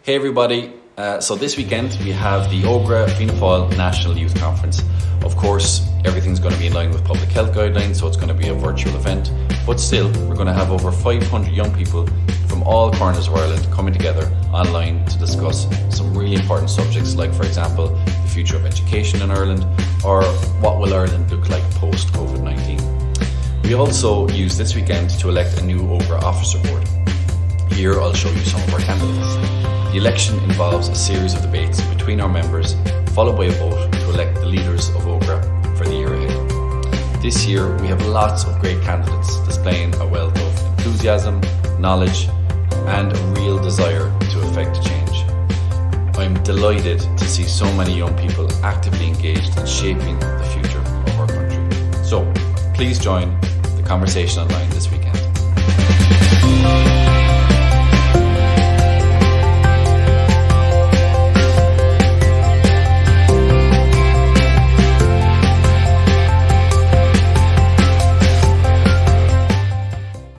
Hey everybody, so this weekend we have the Ógra Fáil National Youth Conference. Of course, everything's going to be in line with public health guidelines, so it's going to be a virtual event, but still, we're going to have over 500 young people from all corners of Ireland coming together online to discuss some really important subjects, like for example, the future of education in Ireland, or what will Ireland look like post-COVID-19. We also use this weekend to elect a new Ógra Officer Board. Here I'll show you some of our candidates. The election involves a series of debates between our members, followed by a vote to elect the leaders of Ógra for the year ahead. This year we have lots of great candidates displaying a wealth of enthusiasm, knowledge and a real desire to effect change. I'm delighted to see so many young people actively engaged in shaping the future of our country. So please join the conversation online this weekend.